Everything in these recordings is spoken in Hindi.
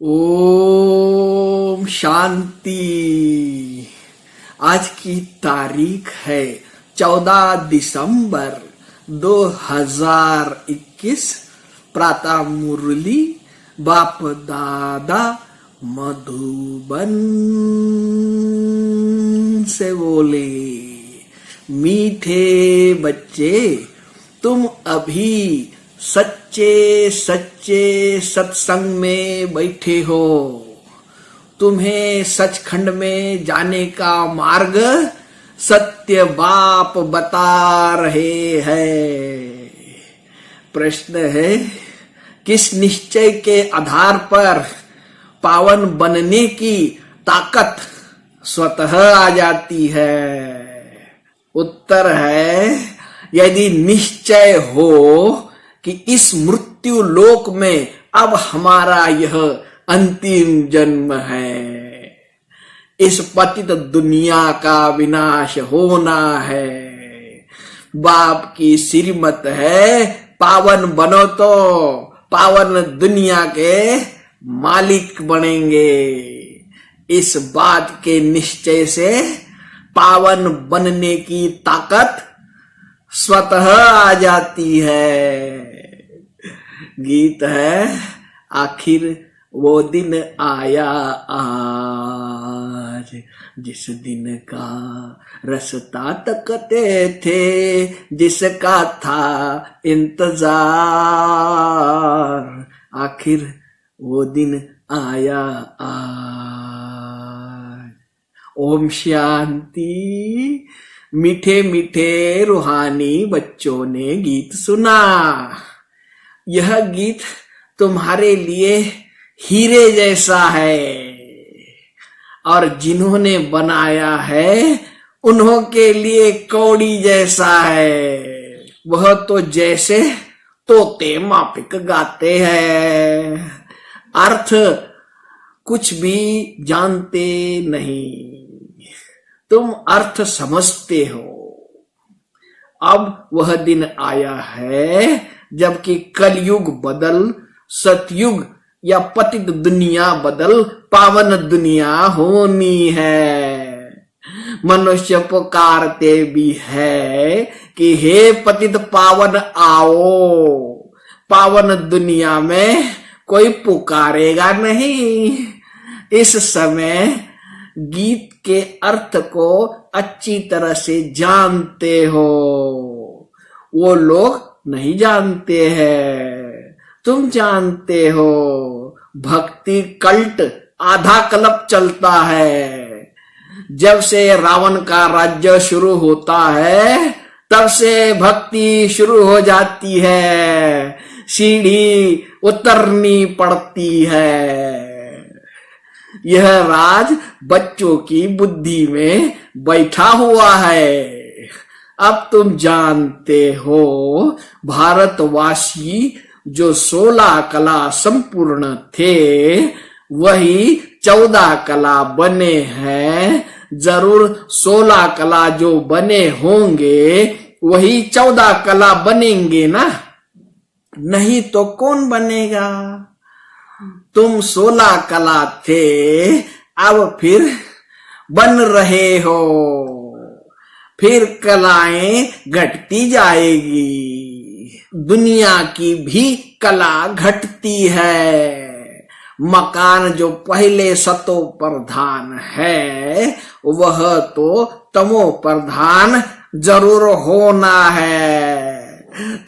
ओम शांति। आज की तारीख है 14 दिसंबर 2021। प्रातः मुरली बाप दादा मधुबन से बोले, मीठे बच्चे तुम अभी सच्चे सच्चे सत्संग में बैठे हो। तुम्हें सचखंड में जाने का मार्ग सत्य बाप बता रहे हैं। प्रश्न है, किस निश्चय के आधार पर पावन बनने की ताकत स्वतः आ जाती है? उत्तर है, यदि निश्चय हो कि इस मृत्यु लोक में अब हमारा यह अंतिम जन्म है, इस पतित दुनिया का विनाश होना है, बाप की श्रीमत है पावन बनो तो पावन दुनिया के मालिक बनेंगे। इस बात के निश्चय से पावन बनने की ताकत स्वतः आ जाती है। गीत है, आखिर वो दिन आया आज जिस दिन का रास्ता तकते थे, जिसका था इंतजार। आखिर वो दिन आया आज। ओम शांति। मीठे मीठे रूहानी बच्चों ने गीत सुना। यह गीत तुम्हारे लिए हीरे जैसा है और जिन्होंने बनाया है उन्हों के लिए कौड़ी जैसा है। वह तो जैसे तोते मापिक गाते हैं, अर्थ कुछ भी जानते नहीं। तुम अर्थ समझते हो। अब वह दिन आया है जबकि कलयुग बदल सतयुग या पतित दुनिया बदल पावन दुनिया होनी है। मनुष्य पुकारते भी है कि हे पतित पावन आओ। पावन दुनिया में कोई पुकारेगा नहीं। इस समय गीत के अर्थ को अच्छी तरह से जानते हो, वो लोग नहीं जानते हैं। तुम जानते हो, भक्ति कल्ट आधा कल्प चलता है। जब से रावण का राज्य शुरू होता है तब से भक्ति शुरू हो जाती है, सीढ़ी उतरनी पड़ती है। यह राज बच्चों की बुद्धि में बैठा हुआ है। अब तुम जानते हो, भारतवासी जो 16 कला संपूर्ण थे वही 14 कला बने हैं। जरूर 16 कला जो बने होंगे वही 14 कला बनेंगे ना, नहीं तो कौन बनेगा? तुम 16 कला थे, अब फिर बन रहे हो। फिर कलाएं घटती जाएगी। दुनिया की भी कला घटती है। मकान जो पहले सतो प्रधान है वह तो तमो प्रधान जरूर होना है।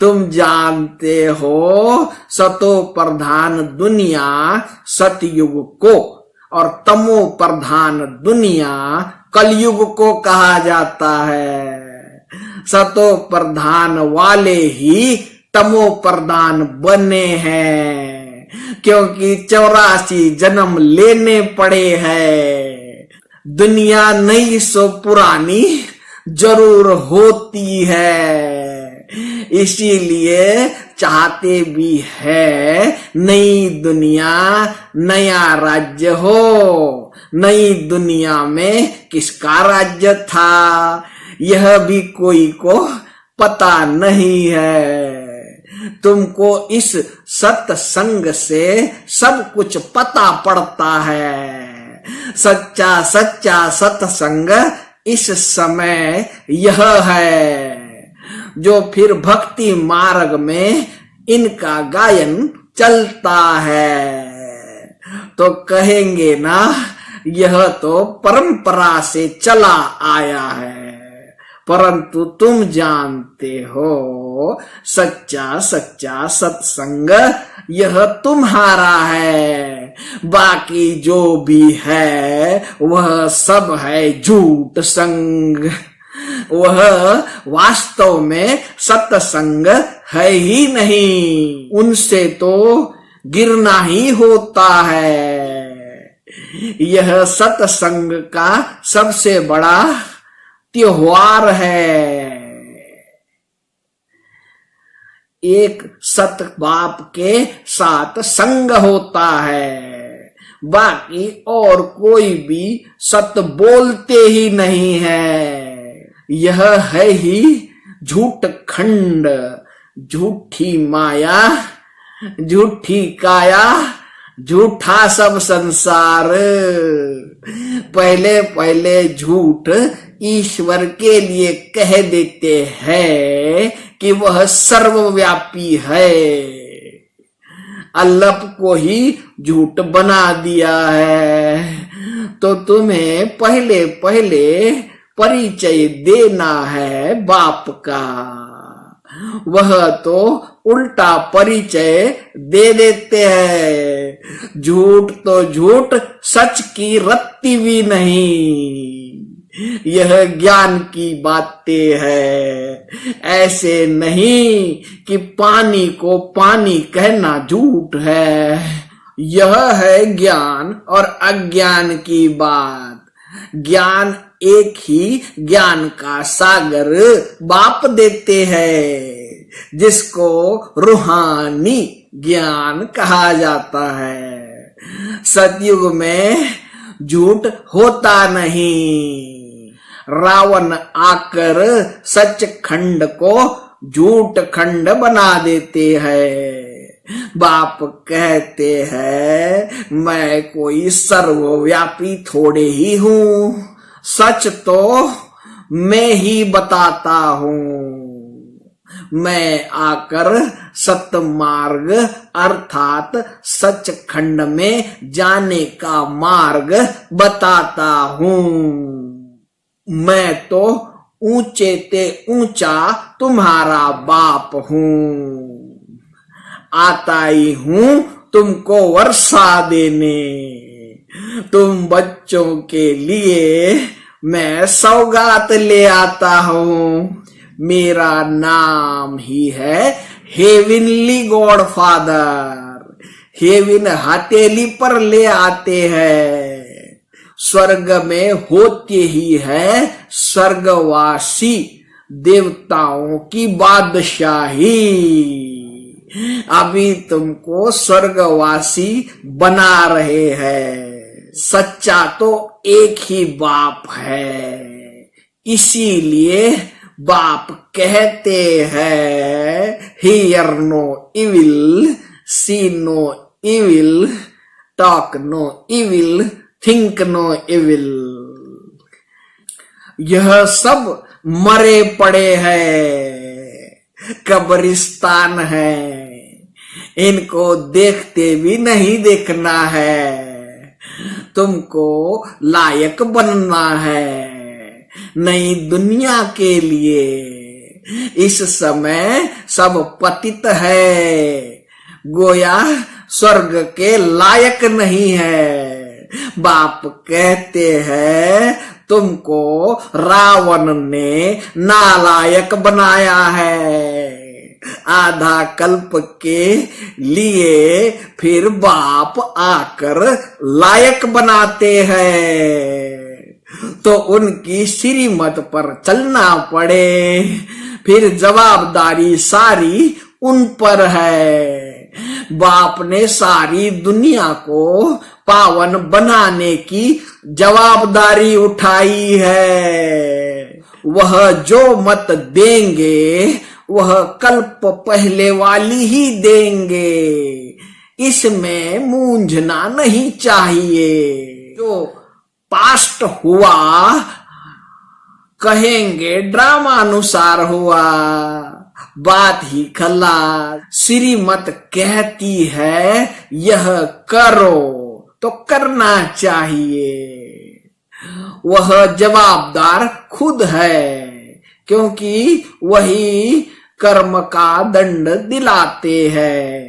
तुम जानते हो, सतो प्रधान दुनिया सतयुग को और तमो प्रधान दुनिया कलयुग को कहा जाता है। सतो प्रधान वाले ही तमो प्रधान बने हैं, क्योंकि 84 जन्म लेने पड़े हैं। दुनिया नई सो पुरानी जरूर होती है, इसीलिए चाहते भी है नई दुनिया नया राज्य हो। नई दुनिया में किसका राज्य था यह भी कोई को पता नहीं है। तुमको इस सत्संग से सब कुछ पता पड़ता है। सच्चा सच्चा सत्संग इस समय यह है, जो फिर भक्ति मार्ग में इनका गायन चलता है। तो कहेंगे ना, यह तो परंपरा से चला आया है, परंतु तुम जानते हो सच्चा सच्चा सत्संग यह तुम्हारा है। बाकी जो भी है वह सब है झूठ संग, वह वास्तव में सत्संग है ही नहीं। उनसे तो गिरना ही होता है। यह सत्संग का सबसे बड़ा त्योहार है। एक सत बाप के साथ संग होता है, बाकी और कोई भी सत बोलते ही नहीं है। यह है ही झूठ खंड, झूठी माया, झूठी काया, झूठा सब संसार। पहले पहले झूठ ईश्वर के लिए कह देते हैं कि वह सर्वव्यापी है, अल्लाह को ही झूठ बना दिया है। तो तुम्हें पहले पहले परिचय देना है बाप का, वह तो उल्टा परिचय दे देते हैं। झूठ तो झूठ, सच की रत्ती भी नहीं। यह ज्ञान की बातें है, ऐसे नहीं कि पानी को पानी कहना झूठ है। यह है ज्ञान और अज्ञान की बात। ज्ञान एक ही ज्ञान का सागर बाप देते हैं, जिसको रूहानी ज्ञान कहा जाता है। सतयुग में झूठ होता नहीं। रावण आकर सच खंड को झूठ खंड बना देते हैं। बाप कहते हैं मैं कोई सर्वव्यापी थोड़े ही हूँ, सच तो मैं ही बताता हूँ। मैं आकर सत्य मार्ग अर्थात सच खंड में जाने का मार्ग बताता हूँ। मैं तो ऊंचे ते ऊंचा तुम्हारा बाप हूँ, आता ही हूँ तुमको वर्षा देने। तुम बच्चों के लिए मैं सौगात ले आता हूँ। मेरा नाम ही है हेविनली गॉड फादर। हेविन हथेली पर ले आते हैं। स्वर्ग में होते ही है स्वर्गवासी देवताओं की बादशाही। अभी तुमको स्वर्गवासी बना रहे हैं। सच्चा तो एक ही बाप है, इसीलिए बाप कहते हैं hear no evil, see no evil, talk no evil, think no evil. यह सब मरे पड़े हैं, कब्रिस्तान है। इनको देखते भी नहीं देखना है। तुमको लायक बनना है नई दुनिया के लिए। इस समय सब पतित है, गोया स्वर्ग के लायक नहीं है। बाप कहते हैं तुमको रावण ने नालायक बनाया है। आधा कल्प के लिए फिर बाप आकर लायक बनाते हैं, तो उनकी श्रीमत पर चलना पड़े। फिर जवाबदारी सारी उन पर है। बाप ने सारी दुनिया को पावन बनाने की जवाबदारी उठाई है। वह जो मत देंगे वह कल्प पहले वाली ही देंगे, इसमें मूंझना नहीं चाहिए। जो पास्ट हुआ कहेंगे ड्रामानुसार हुआ, बात ही खल्लास। श्रीमत कहती है यह करो तो करना चाहिए। वह जवाबदार खुद है, क्योंकि वही कर्म का दंड दिलाते हैं,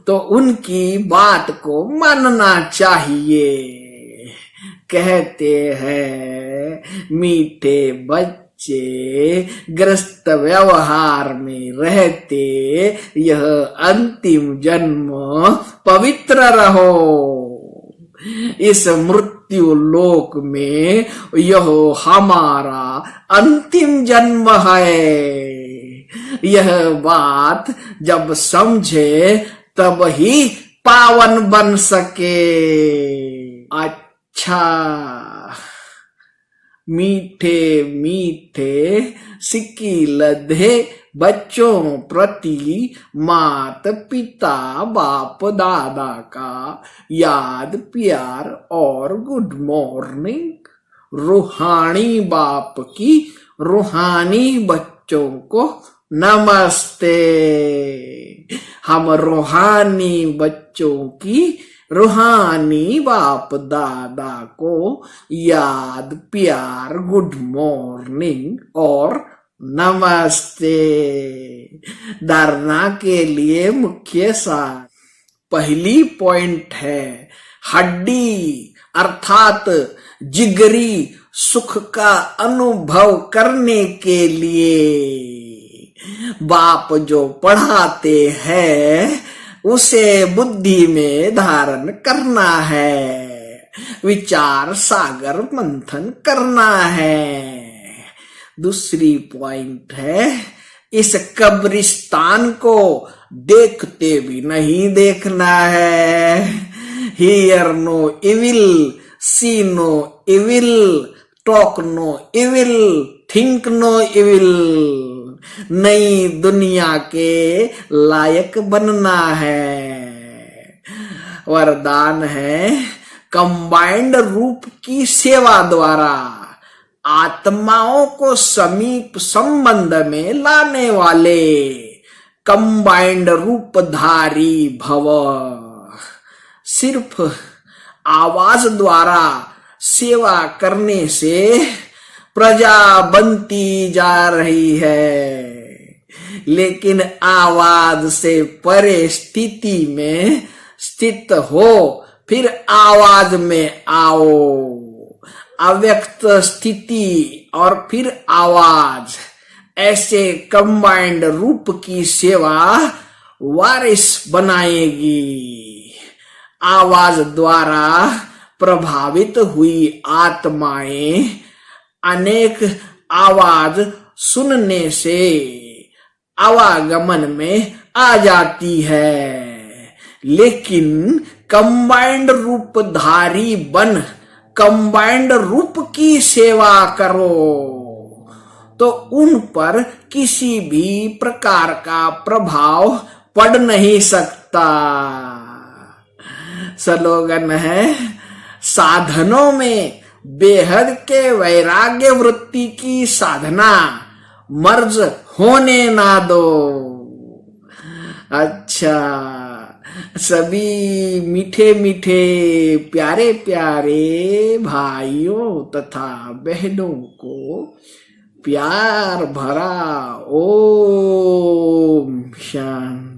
तो उनकी बात को मानना चाहिए। कहते हैं मीठे बच्चे ग्रस्त व्यवहार में रहते, यह अंतिम जन्म पवित्र रहो। इस मृत्यु लोक में यह हमारा अंतिम जन्म है। यह बात जब समझे तब ही पावन बन सके। अच्छा, मीठे मीठे सिक्की लधे बच्चों प्रति मात पिता बाप दादा का याद प्यार और गुड मॉर्निंग। रूहानी बाप की रूहानी बच्चों को नमस्ते। हम रूहानी बच्चों की रूहानी बाप दादा को याद प्यार गुड मॉर्निंग और नमस्ते। धारणा के लिए मुख्य सार। पहली पॉइंट है हड्डी अर्थात जिगरी सुख का अनुभव करने के लिए बाप जो पढ़ाते हैं उसे बुद्धि में धारण करना है, विचार सागर मंथन करना है। दूसरी पॉइंट है इस कब्रिस्तान को देखते भी नहीं देखना है। Hear no evil, see no evil, talk no evil, think no evil. नई दुनिया के लायक बनना है। वरदान है कंबाइंड रूप की सेवा द्वारा आत्माओं को समीप संबंध में लाने वाले कंबाइंड रूपधारी भव। सिर्फ आवाज द्वारा सेवा करने से प्रजा बनती जा रही है, लेकिन आवाज से परे स्थिति में स्थित हो, फिर आवाज में आओ। अव्यक्त स्थिति और फिर आवाज, ऐसे कंबाइंड रूप की सेवा वारिस बनाएगी। आवाज द्वारा प्रभावित हुई आत्माएं अनेक आवाज सुनने से आवागमन में आ जाती है, लेकिन कंबाइंड रूपधारी बन कंबाइंड रूप की सेवा करो तो उन पर किसी भी प्रकार का प्रभाव पड़ नहीं सकता। स्लोगन है साधनों में बेहद के वैराग्य वृत्ति की साधना मर्ज होने ना दो। अच्छा, सभी मीठे मीठे प्यारे प्यारे भाइयों तथा बहनों को प्यार भरा ओम शांति।